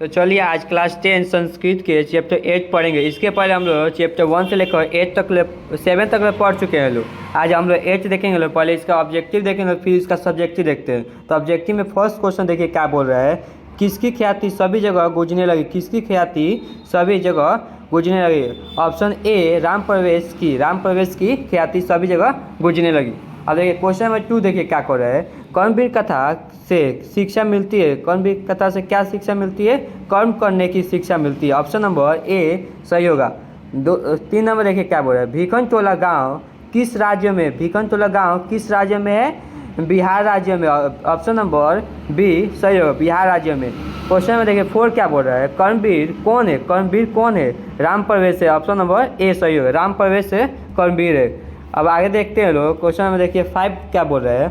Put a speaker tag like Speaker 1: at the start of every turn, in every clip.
Speaker 1: तो चलिए आज क्लास 10 संस्कृत के चैप्टर 8 पढ़ेंगे। इसके पहले हम लोग चैप्टर 1 से लेकर 8 तक 7 तक पढ़ चुके हैं लोग। आज हम लोग 8 देखेंगे लोग। पहले इसका ऑब्जेक्टिव देखेंगे फिर इसका सब्जेक्टिव देखते हैं। तो ऑब्जेक्टिव में फर्स्ट क्वेश्चन देखिए क्या बोल रहा है। किसकी ख्याति सभी जगह गूंजने लगी? किसकी ख्याति सभी जगह गूंजने लगी? ऑप्शन ए राम प्रवेश की ख्याति सभी जगह गूंजने लगी। अब देखिए क्वेश्चन नंबर 2 देखिए क्या कर रहा है। कर्मवीर कथा से शिक्षा मिलती है। कर्मवीर कथा से क्या शिक्षा मिलती है? कर्म करने की शिक्षा मिलती है। ऑप्शन नंबर ए सही होगा। 3 नंबर देखिए क्या बोल रहा है। भिखनटोला गांव किस राज्य में? भिखनटोला गांव किस राज्य में है? बिहार राज्य में। ऑप्शन नंबर बी सही होगा, बिहार राज्य में। क्वेश्चन में देखिए 4 क्या बोल रहा है। कर्मवीर कौन है? कर्मवीर कौन है? राम प्रवेश है। ऑप्शन नंबर ए सही होगा, राम प्रवेश है कर्मवीर है। अब आगे देखते हैं लोग। क्वेश्चन में देखिए 5 क्या बोल रहा है।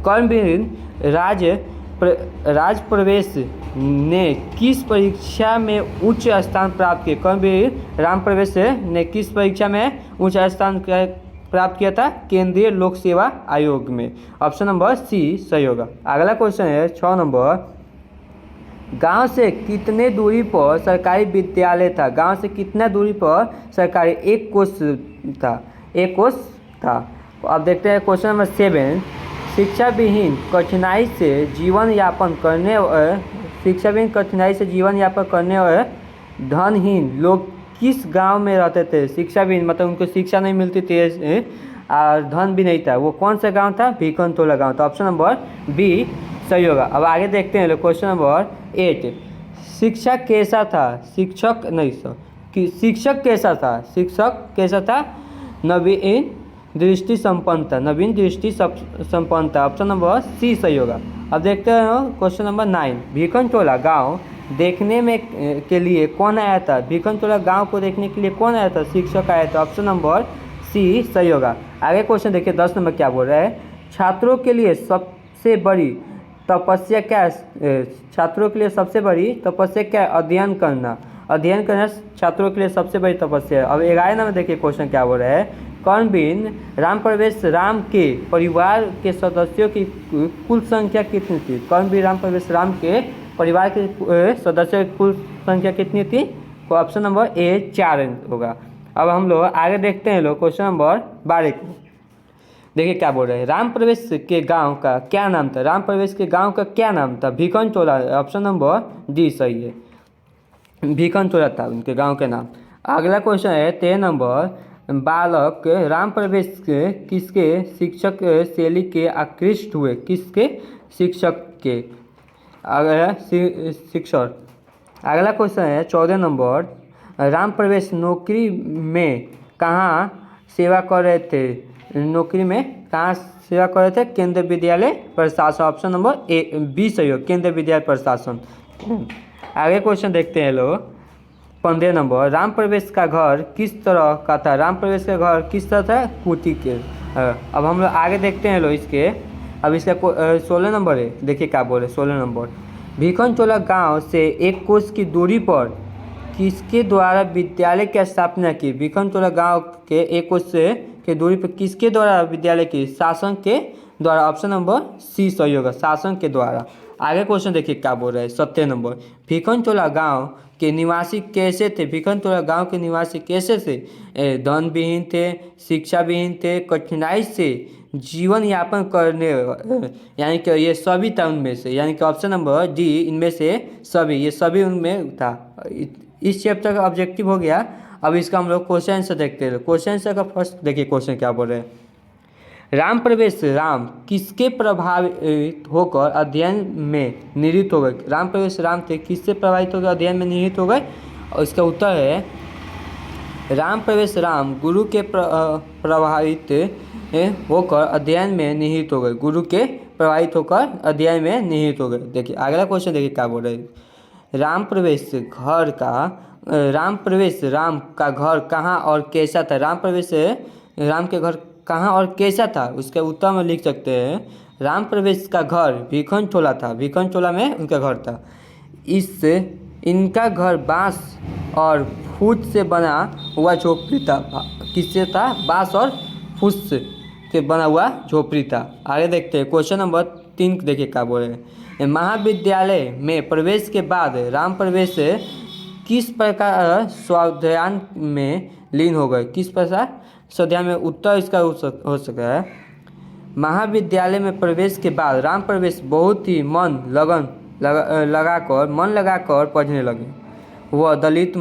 Speaker 1: कर्मवीर राज प्रवेश ने किस परीक्षा में उच्च स्थान प्राप्त किया? कर्मवीर राम प्रवेश ने किस परीक्षा में उच्च स्थान प्राप्त किया था? केंद्रीय लोक सेवा आयोग में। ऑप्शन नंबर सी सही होगा। अगला क्वेश्चन है 6 नंबर। गांव से कितने दूरी पर सरकारी विद्यालय था? गांव से कितना दूरी पर सरकारी एक कोस था। अब देखते हैं क्वेश्चन नंबर 7। शिक्षा विहीन कठिनाई से जीवन यापन करने और धनहीन लोग किस गांव में रहते थे? शिक्षा विहीन मतलब उनको शिक्षा नहीं मिलती थी और धन भी नहीं था। वो कौन सा गांव था? भिखनटोला गांव। तो ऑप्शन नंबर बी सही होगा। अब आगे देखते हैं लोग। Question number 8। शिक्षक कैसा था? शिक्षक कैसा था? नवीन दृष्टि संपन्न था। ऑप्शन नंबर सी सही होगा। अब देखते हैं क्वेश्चन नंबर 9। भिखनटोला गांव देखने में के लिए कौन आया था? भिखनटोला गांव को देखने के लिए कौन आया था? शिक्षक आया था। ऑप्शन नंबर सी सही होगा। आगे क्वेश्चन देखिए 10 नंबर क्या बोल रहा है। छात्रों के लिए सबसे बड़ी तपस्या क्या है? छात्रों के लिए सबसे बड़ी तपस्या क्या है? अध्ययन करना छात्रों के लिए सबसे बड़ी तपस्या है। अब 11 नंबर देखिए क्वेश्चन क्या बोल रहा है। कर्मवीर राम प्रवेश राम के परिवार के सदस्यों की कुल संख्या कितनी थी? कर्मवीर राम प्रवेश राम के परिवार के सदस्यों की कुल संख्या कितनी थी? तो ऑप्शन नंबर ए 4 होगा। अब हम लोग आगे देखते हैं लोग क्वेश्चन नंबर 12 को। देखिए क्या बोल रहे हैं। राम प्रवेश के गांव का क्या नाम था? राम प्रवेश के गांव का क्या नाम था? भिखनटोला। ऑप्शन नंबर डी सही है, भिखनटोला था उनके गांव के नाम। अगला क्वेश्चन है 13 नंबर। बालक राम प्रवेश किसके शिक्षक शैली के आकृष्ट हुए? किसके शिक्षक के? शिक्षक। अगला क्वेश्चन है 14 नंबर। राम प्रवेश नौकरी में कहाँ सेवा कर रहे थे? नौकरी में कहाँ सेवा कर रहे थे? केंद्रीय विद्यालय प्रशासन। ऑप्शन नंबर ए बी सही हो, केंद्रीय विद्यालय प्रशासन। आगे क्वेश्चन देखते हैं लोग। 15 नंबर। राम प्रवेश का घर किस तरह का था? राम प्रवेश का घर किस तरह था? कुटी के। अब हम लोग आगे देखते हैं लोग इसके। अब इसका 16 नंबर है। देखिए क्या बोले 16 नंबर। भिखनटोला गांव से 1 कोस की दूरी पर किसके द्वारा विद्यालय की स्थापना की? भिखनटोला गांव के 1 कोस के दूरी पर किसके द्वारा विद्यालय की? शासन के द्वारा। ऑप्शन नंबर सी सही होगा, शासन के द्वारा। आगे क्वेश्चन देखिए क्या बोल रहा है 17 नंबर। भिखनटोला गांव के निवासी कैसे थे? भिखनटोला गांव के निवासी कैसे थे? धन विहीन थे, शिक्षा विहीन थे, कठिनाई से जीवन यापन करने, यानी कि ये सभी था उनमें से, यानी कि ऑप्शन नंबर डी इनमें से सभी, ये सभी उनमें था। इस चैप्टर का ऑब्जेक्टिव हो गया। अब इसका हम लोग क्वेश्चन आंसर देखते हैं। क्वेश्चन आंसर का फर्स्ट देखिए क्वेश्चन क्या बोल रहे हैं। राम प्रवेश राम किसके प्रभावित होकर अध्ययन में निहित हो गए? राम प्रवेश राम थे किससे प्रभावित होकर अध्ययन में निहित हो गए? और इसका उत्तर है राम प्रवेश राम गुरु के प्रभावित होकर अध्ययन में निहित हो गए। गुरु के प्रभावित होकर अध्ययन में निहित हो गए। देखिए अगला क्वेश्चन देखिए क्या बोल रहे हैं। राम प्रवेश राम का घर कहाँ और कैसा था? राम प्रवेश राम के घर कहाँ और कैसा था? उसके उत्तर में लिख सकते हैं राम प्रवेश का घर भिखनटोला था, भिखनटोला में उनका घर था। इनका घर बांस और फूस से बना हुआ झोपड़ी था। किससे था? बांस और फूस से बना हुआ झोपड़ी था। आगे देखते हैं क्वेश्चन नंबर 3 देखिए क्या बोल रहे हैं। महाविद्यालय में प्रवेश के बाद राम प्रवेश किस प्रकार स्वाध्याय में लीन हो गए? किस प्रकार स्वाध्याय में? उत्तर इसका हो सकता है महाविद्यालय में प्रवेश के बाद राम प्रवेश बहुत ही मन लगाकर पढ़ने लगे। वह दलित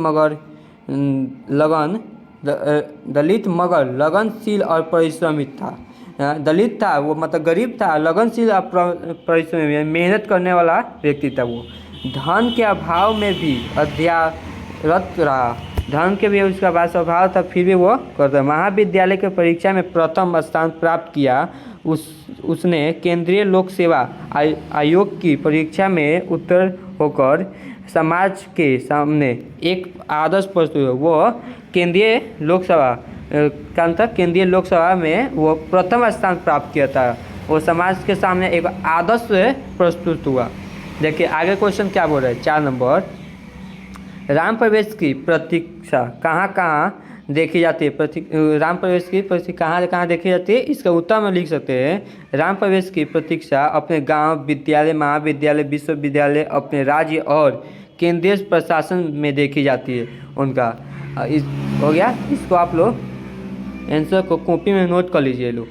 Speaker 1: मगर लगनशील और परिश्रमी था। दलित था वो, मतलब गरीब था, लगनशील और परिश्रमी, मेहनत करने वाला व्यक्ति था वो। धन के अभाव में भी अध्ययनरत रहा। धन के भी उसका पास अभाव था, फिर भी वो करता। महाविद्यालय के परीक्षा में प्रथम स्थान प्राप्त किया। उसने केंद्रीय लोक सेवा आयोग की परीक्षा में उत्तीर्ण होकर समाज के सामने एक आदर्श प्रस्तुत। वो केंद्रीय लोकसभा में वो प्रथम स्थान प्राप्त किया था। वो समाज के सामने एक आदर्श प्रस्तुत हुआ। देखिए आगे क्वेश्चन क्या बोल रहा है, 4 नंबर। राम प्रवेश की प्रतीक्षा कहाँ देखी जाती है? राम प्रवेश की प्रतीक्षा कहाँ देखी जाती है? इसका उत्तर में लिख सकते हैं राम प्रवेश की प्रतीक्षा अपने गांव, विद्यालय, महाविद्यालय, विश्वविद्यालय, अपने राज्य और केंद्रीय प्रशासन में देखी जाती है उनका। हो गया। इसको आप लोग आंसर को कॉपी में नोट कर लीजिए लोग।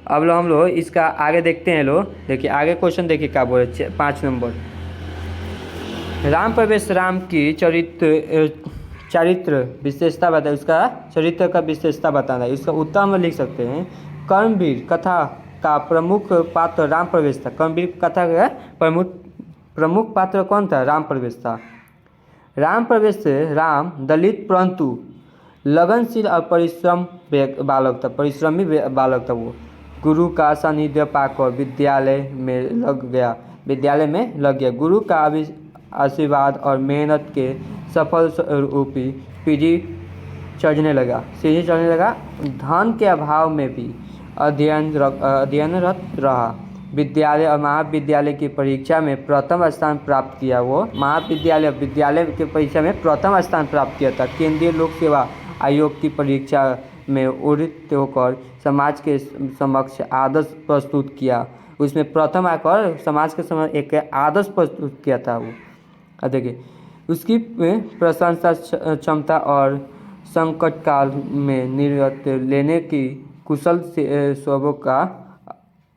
Speaker 1: अब हम लोग इसका आगे देखते हैं लोग। देखिए आगे क्वेश्चन देखिए क्या बोले, 5 नंबर। राम प्रवेश राम की चरित्र विशेषता बताए। उसका चरित्र का विशेषता बताना है। इसका उत्तर हम लिख सकते हैं कर्मवीर कथा का प्रमुख पात्र राम प्रवेश था। कर्मवीर कथा का प्रमुख पात्र कौन था? राम प्रवेश था। राम प्रवेश राम दलित परंतु लगनशील और परिश्रमी बालक था वो। गुरु का सानिध्य पाकर विद्यालय में लग गया। गुरु का आशीर्वाद और मेहनत के सफल रूपी सीढ़ी चढ़ने लगा। धन के अभाव में भी अध्ययनरत रहा। विद्यालय और महाविद्यालय की परीक्षा में प्रथम स्थान प्राप्त किया। वो विद्यालय की परीक्षा में प्रथम स्थान प्राप्त किया था। केंद्रीय लोक सेवा आयोग की परीक्षा में उत्तीर्ण होकर समाज के समक्ष आदर्श प्रस्तुत किया। उसमें प्रथम आकर समाज के समक्ष एक आदर्श प्रस्तुत किया था वो। अब देखिए उसकी प्रशंसा क्षमता और संकट काल में निर्णय लेने की कुशल स्वभाव का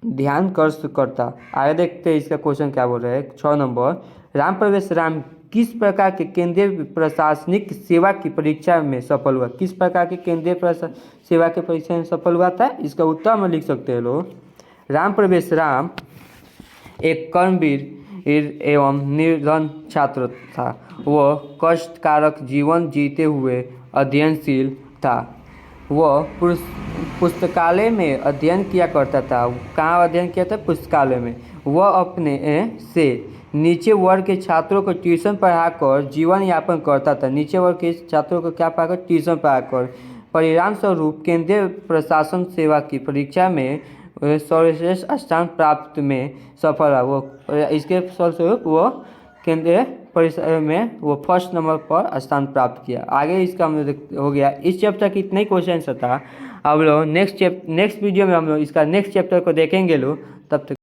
Speaker 1: ध्यान करता। आगे देखते हैं इसका क्वेश्चन क्या बोल रहा है, 6 नंबर। राम प्रवेश राम किस प्रकार के केंद्रीय प्रशासनिक सेवा की परीक्षा में सफल हुआ? किस प्रकार के केंद्रीय सेवा की परीक्षा में सफल हुआ था? इसका उत्तर में लिख सकते हैं लोग। राम प्रवेश राम एक कर्मवीर एवं निर्धन छात्र था। वह कष्टकारक जीवन जीते हुए अध्ययनशील था। वह पुस्तकालय में अध्ययन किया करता था। कहाँ अध्ययन किया था? पुस्तकालय में। वह अपने से नीचे वर्ग के छात्रों को ट्यूशन पढ़ाकर जीवन यापन करता था। नीचे वर्ग के छात्रों को क्या पढ़ाकर? ट्यूशन पढ़ाकर। परिणाम स्वरूप केंद्रीय प्रशासन सेवा की परीक्षा में सर्वश्रेष्ठ स्थान प्राप्त में सफल रहा। वो इसके फलस्वरूप वो केंद्रीय परिषद में वो फर्स्ट नंबर पर स्थान प्राप्त किया। आगे इसका हो गया। इस चैप्टर की इतने क्वेश्चन था। अब लोग नेक्स्ट वीडियो में हम लोग इसका नेक्स्ट चैप्टर को देखेंगे लोग। तब तक